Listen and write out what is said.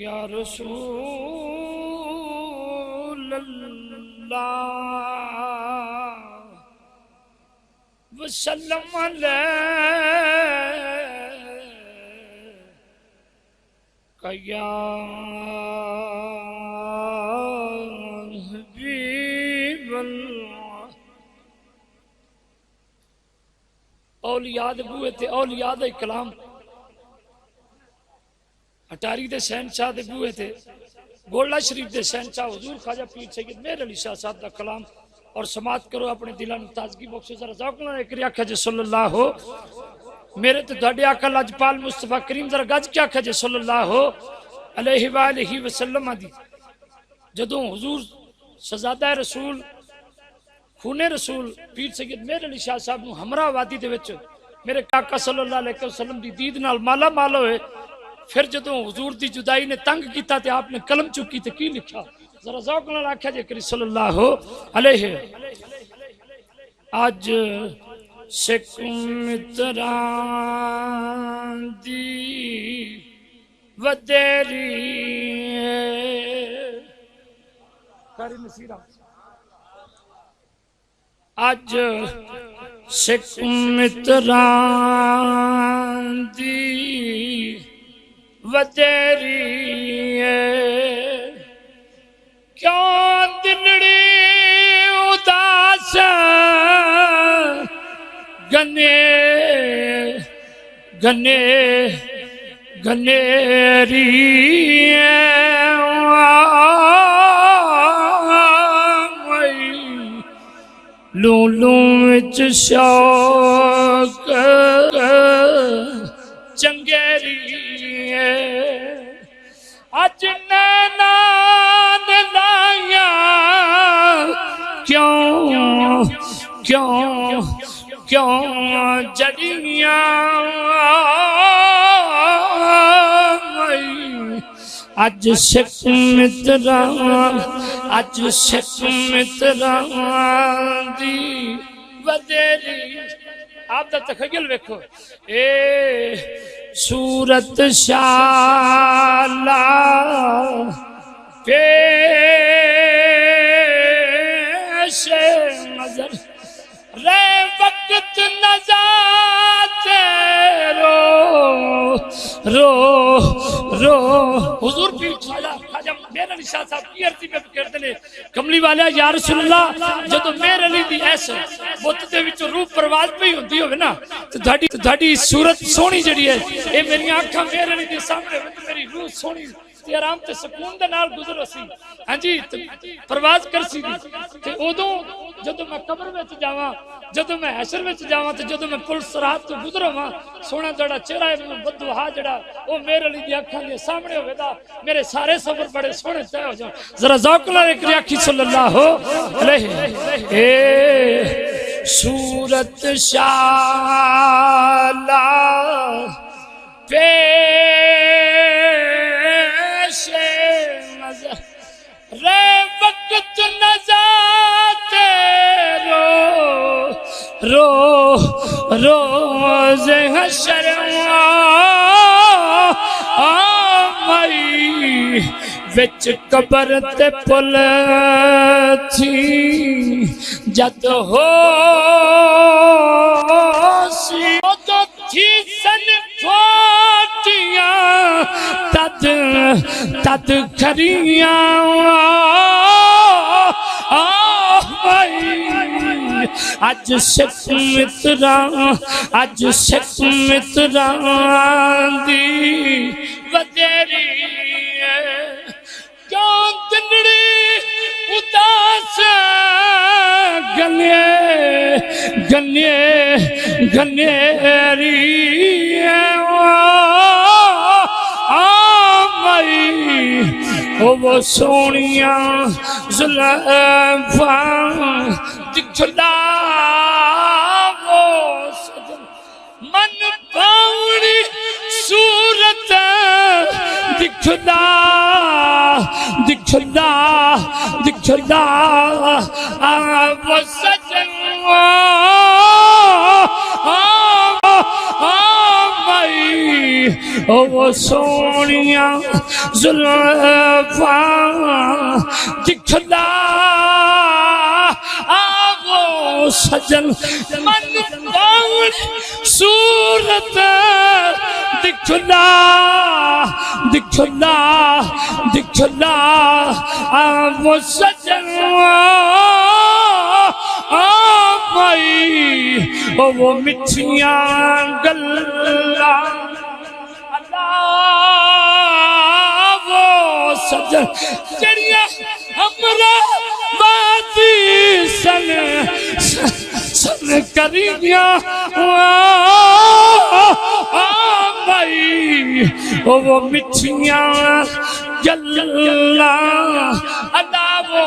या रसूल अल्लाह वसल्लम अलैका या हबीब अल्लाह। औलिया दे बूहे ते औलिया दा कलाम, अटारी दे शहनशाह दे बूहे थे, गोला शरीफ दे शहनशाह हुजूर ख्वाजा पीर सैयद मेहर अली शाह साहब दा कलाम और समात करो अपने दिलों में ताजगी बख्शो। जरा ज़ौक़ नाल एक आख्या जे सल्लल्लाहु मेरे तो तुहाडे आका लजपाल मुस्तफा करीम जरा गज के आख्या जे सल्लल्लाहु अलैहि वसल्लम दी। जदों हुजूर शहजादा रसूल खूने रसूल पीर सैयद मेहर अली शाह साहब नूं हमरा वादी दे विच मेरे काका सल्लल्लाहु अलैहि वसल्लम दी दीद नाल माला माल होए, फिर जदों हुजूर दी जुदाई ने तंग किया तो आपने कलम चुकी तो की लिखा, जरा ज़ौक़ नाल आख्या जे करी सल्लल्लाहु अलैहि। अज सिख मित्रां दी वदेरी कारी नसीरा, अज सिख मित्रां दी वदेरी क्यों दिलड़ी उदास गने गने गनेरी लूलू विच शौक चंगेरी अज नैना लाया क्यों क्यों क्यों जड़िया अज सिख मित्रां अज सिख मित्रां दी वदेरी। आप दा तखय्युल वेखो, ए सूरत शाला पेश नजर रे वक्त नजात रो रो रो। हुजूर पीर ख्वाजा मेहर अली शाह साहब की अर्जी में करते ने कमली वाले या रसूल अल्लाह जदों मेहर अली दी ऐस बुत दे विच रूह परवाज पई हुंदी होवे ना ते तुहाडी सूरत सोहनी जिहड़ी है ए मेरी आंखां मेहर अली दे सामने मेरी रूह सोहनी ते आराम ते सुकून दे नाल गुजर सी। हां जी परवाज कर सी ते उदों जदों मैं कब्र विच जावां, जदों मैं हशर विच जावां ते जदों मैं पुल सिरात तो गुजरां, सोहना जेड़ा चेहरा है बददुहा जेड़ा ओ मेहर अली दी अखां दे सामने होवेगा, मेरे सारे सफर बड़े सोहने तय हो जाण। जरा ज़ौक़ नाल एक आखी सल्लल्लाहु अलैहि। ए सूरत शाला पेश नजर रे वक्त नजात रो रो रोज़ हशर मई विच कबर ते पुल थी जद हो सी थी सन फाटियां तद तद खरियां अज सिख मित्रां अज सिख मित्रां दी वदेरी क्यों दिलड़ी उदास गने गने गनेरी ओ वो सोनिया जुल्फा दिखला वो सजन मन भावनी सूरत दिखला दिखला दिखला वो सजन ओ वो सोनिया जुल्फा दिखला वो सजन मन कौन सूरत दिखला दिखला दिखला वो सजन भाई ओ वो मिठिया गल्ला वो सजन जड़िया हमरा बाती सन सन करिया भाई ओ वो मिठिया गल्ला वो